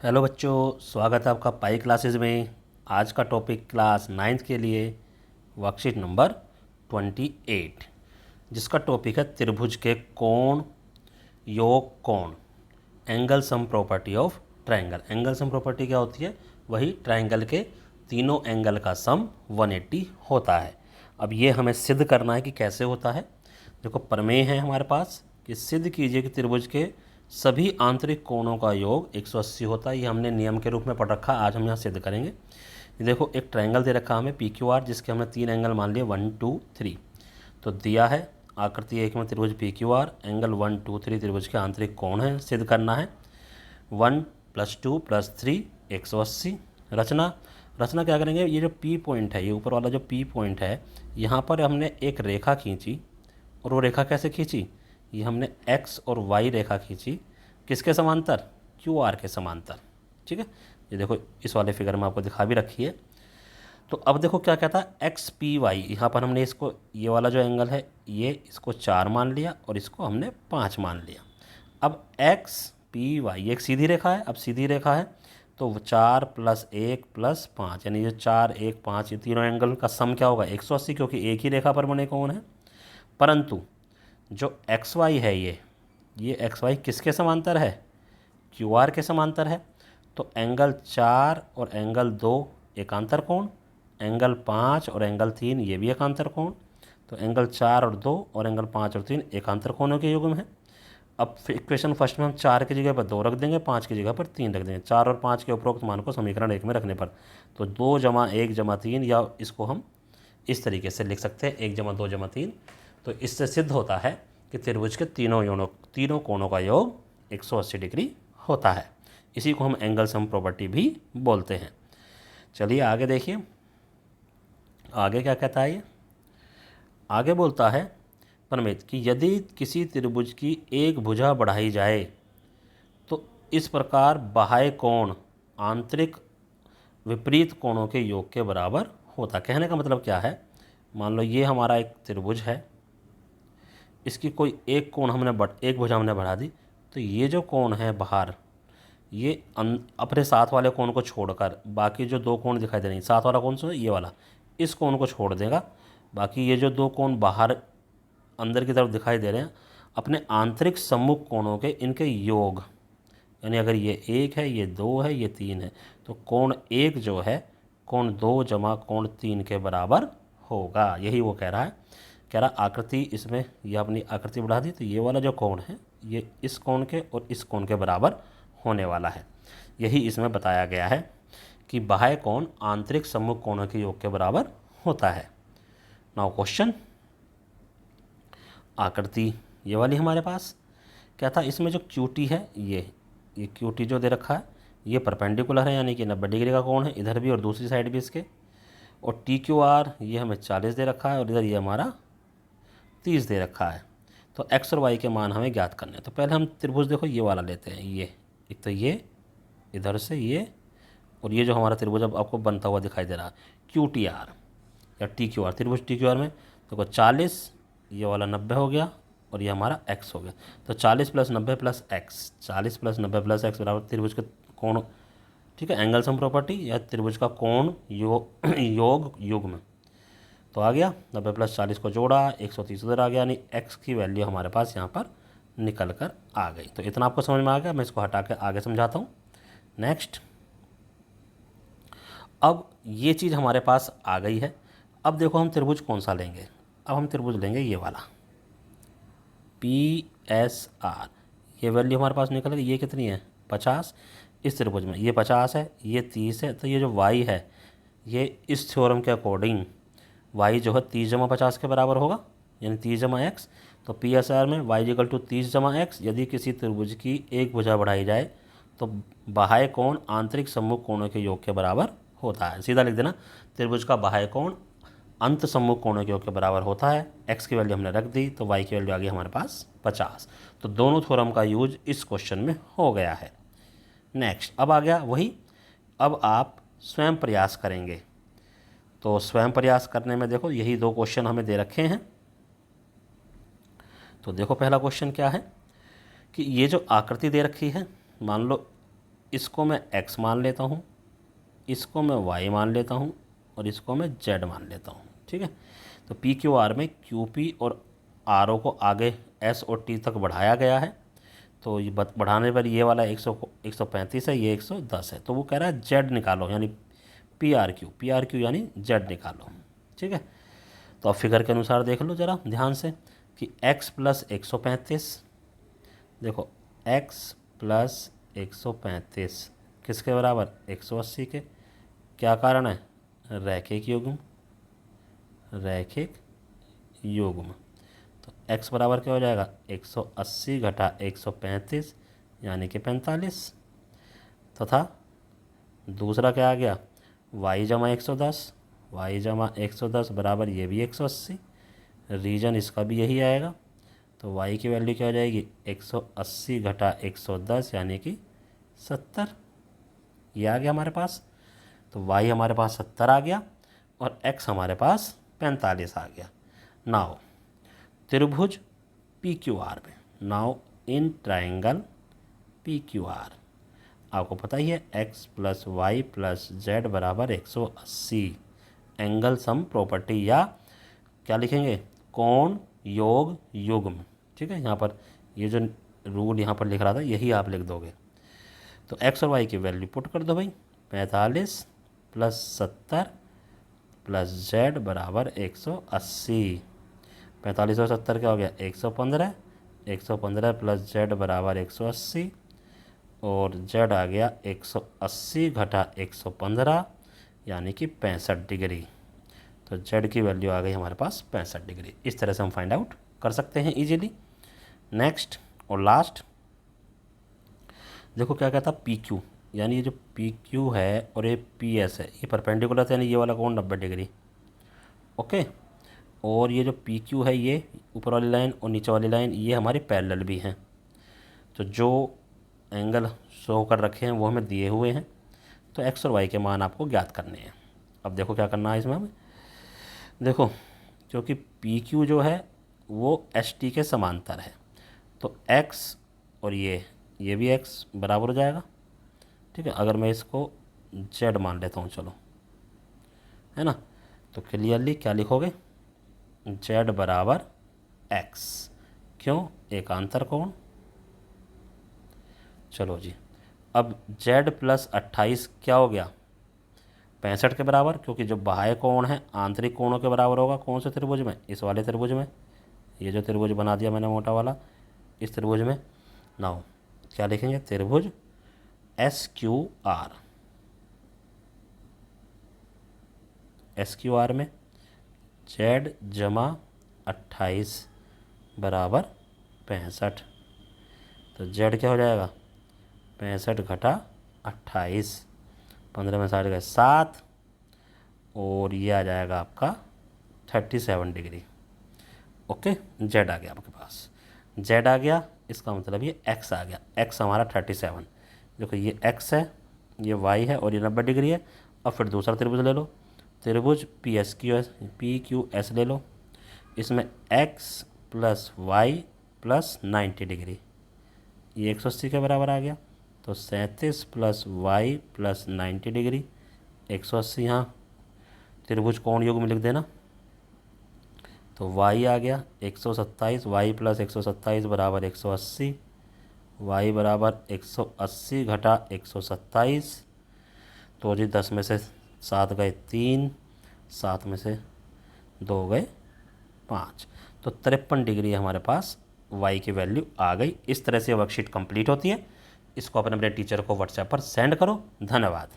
Hello बच्चों, स्वागत है आपका पाई क्लासेस में। आज का टॉपिक क्लास 9th के लिए वर्कशीट नंबर 28, जिसका टॉपिक है त्रिभुज के कोण, योग कोण, angle sum property of triangle. Angle sum property क्या होती है? वही ट्रायंगल के तीनों एंगल का सम 180 होता है। अब ये हमें सिद्ध करना है कि कैसे होता है। देखो, प्रमेय है हमारे पास कि सिद्ध कीजिए कि त्रिभुज के सभी आंतरिक कोणों का योग 180 होता है। ये हमने नियम के रूप में पढ़ रखा, आज हम यहाँ सिद्ध करेंगे। ये देखो, एक ट्रायंगल दे रखा हमें पी क्यू आर, जिसके हमने 3 एंगल मान लिए 1 2 3। तो दिया है आकृति एक में त्रिभुज पी क्यू आर, एंगल 1 2 3 त्रिभुज के आंतरिक कोण है, सिद्ध करना है। 1 + 2 + 3 180। रचना क्या करेंगे? ये जो पी पॉइंट है, ये ऊपर वाला जो पी पॉइंट है, यहाँ पर हमने एक रेखा खींची। और वो रेखा कैसे खींची? ये हमने एक्स और वाई रेखा खींची। किसके समांतर? क्यू आर के समांतर। ठीक है, ये देखो इस वाले फिगर में आपको दिखा भी रखी है। तो अब देखो क्या कहता है, एक्स पी वाई। यहाँ पर हमने इसको, ये वाला जो एंगल है, ये इसको 4 मान लिया और इसको हमने 5 मान लिया। अब एक्स पी वाई एक सीधी रेखा है। अब सीधी रेखा है तो 4 + 1 + 5, यानी ये 4 1 5, ये तीनों एंगल का सम क्या होगा? 180, क्योंकि एक ही रेखा पर बने कोण है। परंतु जो एक्स वाई है, ये एक्स वाई किसके समांतर है? क्यू आर के समांतर है। तो एंगल 4 और एंगल 2 एकांतर कोण, एंगल 5 और एंगल 3 ये भी एकांतर कोण। तो एंगल 4 और 2 और एंगल 5 और 3 एकांतर कोणों के युग्म है। अब इक्वेशन फर्स्ट में हम 4 की जगह पर 2 रख देंगे, 5 की जगह पर 3 रख देंगे। 4 और 5 के उपरोक्त मान को समीकरण 1 में रखने पर तो 2 + 1 + 3, या इसको हम इस तरीके से लिख सकते हैं 1 + 2 + 3। तो इससे सिद्ध होता है कि त्रिभुज के तीनों कोणों का योग 180 डिग्री होता है। इसी को हम एंगल सम प्रॉपर्टी भी बोलते हैं। चलिए आगे देखिए, आगे क्या कहता है ये? आगे बोलता है परमेत कि यदि किसी त्रिभुज की एक भुजा बढ़ाई जाए तो इस प्रकार बाह्य कोण आंतरिक विपरीत कोणों के योग के बराबर होता। कहने का मतलब क्या है? मान लो ये हमारा एक त्रिभुज है, इसकी कोई एक कोण एक भुजा हमने बढ़ा दी, तो ये जो कोण है बाहर, ये अपने साथ वाले कोण को छोड़कर बाकी जो 2 कोण दिखाई दे रही हैं, साथ वाला कौन सा है? ये वाला। इस कोण को छोड़ देगा। बाकी ये जो 2 कोण बाहर अंदर की तरफ दिखाई दे रहे हैं, अपने आंतरिक सम्मुख कोणों के इनके योग, यानी अगर ये 1 है, ये 2 है, ये 3 है, तो कोण 1 जो है कोण 2 + कोण 3 के बराबर होगा। यही वो कह रहा है। कह रहा आकृति, इसमें ये अपनी आकृति बढ़ा दी तो ये वाला जो कोण है, ये इस कोण के और इस कोण के बराबर होने वाला है। यही इसमें बताया गया है कि बाह्य कोण आंतरिक सम्मुख कोणों के योग के बराबर होता है। नाउ क्वेश्चन, आकृति ये वाली हमारे पास क्या था? इसमें जो क्यूटी है, ये क्यूटी जो दे रखा है, ये परपेंडिकुलर है, यानी कि 90 डिग्री का कोण है, इधर भी और दूसरी साइड भी इसके। और टी क्यू आर ये हमें 40 दे रखा है और इधर ये हमारा 30 दे रखा है। तो एक्स और वाई के मान हमें ज्ञात करने हैं। तो पहले हम त्रिभुज देखो ये वाला लेते हैं। ये एक तो ये इधर से ये, और ये जो हमारा त्रिभुज अब आपको बनता हुआ दिखाई दे रहा है क्यू टी आर या टी क्यू आर। त्रिभुज टी क्यू आर में देखो 40, ये वाला 90 हो गया और ये हमारा x हो गया। तो 40 + 90 + x, 40 + 90 + x बराबर त्रिभुज के कोण, ठीक है, एंगल सम प्रॉपर्टी या त्रिभुज का कोण योग युग्म। तो आ गया 90 + 40 को जोड़ा, 130 उधर आ गया, यानी x की वैल्यू हमारे पास यहाँ पर निकल कर आ गई। तो इतना आपको समझ में आ गया। मैं इसको हटा कर आगे समझाता हूँ। नेक्स्ट, अब ये चीज़ हमारे पास आ गई है। अब देखो हम त्रिभुज कौन सा लेंगे? अब हम त्रिभुज लेंगे ये वाला PSR। ये वैल्यू हमारे पास निकल गई। ये कितनी है? 50। इस त्रिभुज में ये 50 है, ये 30 है। तो ये जो y है, ये इस थ्योरम के अकॉर्डिंग y जो है 30 + 50 के बराबर होगा, यानी 30 + x। तो PSR में y = 30 + x। यदि किसी त्रिभुज की एक भुजा बढ़ाई जाए तो बाह्य कोण आंतरिक सम्मुख कोणों के योग के बराबर होता है। सीधा लिख देना, त्रिभुज का बाह्य कोण अंत सम्मुख कोणों के योग के बराबर होता है। x की वैल्यू हमने रख दी तो y की वैल्यू आ गई हमारे पास 50। तो दोनों थ्योरम का यूज इस क्वेश्चन में हो गया है। नेक्स्ट, अब आ गया वही, अब आप स्वयं प्रयास करेंगे। तो स्वयं प्रयास करने में देखो यही 2 क्वेश्चन हमें दे रखे हैं। तो देखो पहला क्वेश्चन क्या है कि ये जो आकृति दे रखी है, मान लो इसको मैं x मान लेता हूँ, इसको मैं y मान लेता हूँ और इसको मैं z मान लेता हूँ। ठीक है, तो पी क्यू आर में क्यू पी और आर ओ को आगे एस और टी तक बढ़ाया गया है। तो ये बढ़ाने पर ये वाला 135 है, ये 110 है। तो वो कह रहा है जेड निकालो, यानी पी आर क्यू यानी जेड निकालो। ठीक है, तो अब फिगर के अनुसार देख लो ज़रा ध्यान से कि x प्लस 135, देखो x प्लस 135 किसके बराबर, 180 के। क्या कारण है, रैखिक युग्म, रैखिक युग्म। तो x बराबर क्या हो जाएगा, 180 घटा 135 यानी कि 45, तथा दूसरा क्या आ गया, y जमा 110, y जमा 110 बराबर ये भी 180, रीजन इसका भी यही आएगा। तो y की वैल्यू क्या हो जाएगी, 180 घटा 110 यानी कि 70, ये आ गया हमारे पास। तो y हमारे पास 70 आ गया और x हमारे पास 45 आ गया। नाउ त्रिभुज पी क्यू आर में, now in triangle P Q R, आपको पता ही है x plus Y plus Z बराबर 180, एंगल सम प्रॉपर्टी, या क्या लिखेंगे, कोण योग युग्म। ठीक है, यहाँ पर ये जो रूल यहाँ पर लिख रहा था यही आप लिख दोगे। तो x और y की वैल्यू पुट कर दो भाई, 45 प्लस 70 प्लस z बराबर 180। 45 और 70 क्या हो गया, 115, 115 प्लस z बराबर 180 और z आ गया 180 घटा 115 यानी कि 65 डिग्री। तो z की वैल्यू आ गई हमारे पास 65 डिग्री। इस तरह से हम फाइंड आउट कर सकते हैं इजीली। नेक्स्ट और लास्ट देखो क्या कहता, पी क्यू, यानी ये जो पी क्यू है और ये पी एस है, ये परपेंडिकुलर है, यानी ये वाला कोण 90 डिग्री। ओके, और ये जो पी क्यू है ये ऊपर वाली लाइन और नीचे वाली लाइन ये हमारी पैरेलल भी हैं। तो जो एंगल शो कर रखे हैं वो हमें दिए हुए हैं। तो एक्स और वाई के मान आपको ज्ञात करने हैं। अब देखो क्या करना है इसमें हमें, देखो क्योंकि पी क्यू जो है वो एस टी के समांतर है, तो एक्स और ये भी एक्स बराबर हो जाएगा। ठीक है, अगर मैं इसको जेड मान लेता हूँ, चलो, है ना, तो क्लियरली क्या लिखोगे, जेड बराबर एक्स, क्यों, एकांतर कोण। चलो जी, अब जेड प्लस 28 क्या हो गया, 65 के बराबर, क्योंकि जो बाह्य कोण है आंतरिक कोणों के बराबर होगा। कौन से त्रिभुज में, इस वाले त्रिभुज में, ये जो त्रिभुज बना दिया मैंने मोटा वाला, इस त्रिभुज में। नाउ क्या लिखेंगे, त्रिभुज S Q R, S Q R में जेड जमा 28 बराबर 65। तो जेड क्या हो जाएगा, 65 घटा 28, 15 में 60 गए 7, और ये आ जाएगा आपका 37 डिग्री। ओके, जेड आ गया आपके पास, जेड आ गया, इसका मतलब ये एक्स आ गया, एक्स हमारा 37। देखो ये एक्स है, ये वाई है और ये 90 डिग्री है। अब फिर दूसरा त्रिभुज ले लो, त्रिभुज पी क्यू एस ले लो, इसमें X plus Y plus 90 degree, ये 180 के बराबर आ गया। तो 37 प्लस वाई प्लस 90 डिग्री, 180 यहाँ त्रिभुज कोण युग्म में लिख देना। तो y आ गया 127, y प्लस 127 बराबर 180, y बराबर 180 घटा 127। तो जी 10 में से 7 गए 3, 7 में से 2 गए 5, तो 53 डिग्री हमारे पास y की वैल्यू आ गई। इस तरह से वर्कशीट कंप्लीट होती है। इसको अपने टीचर को व्हाट्सएप पर सेंड करो। धन्यवाद।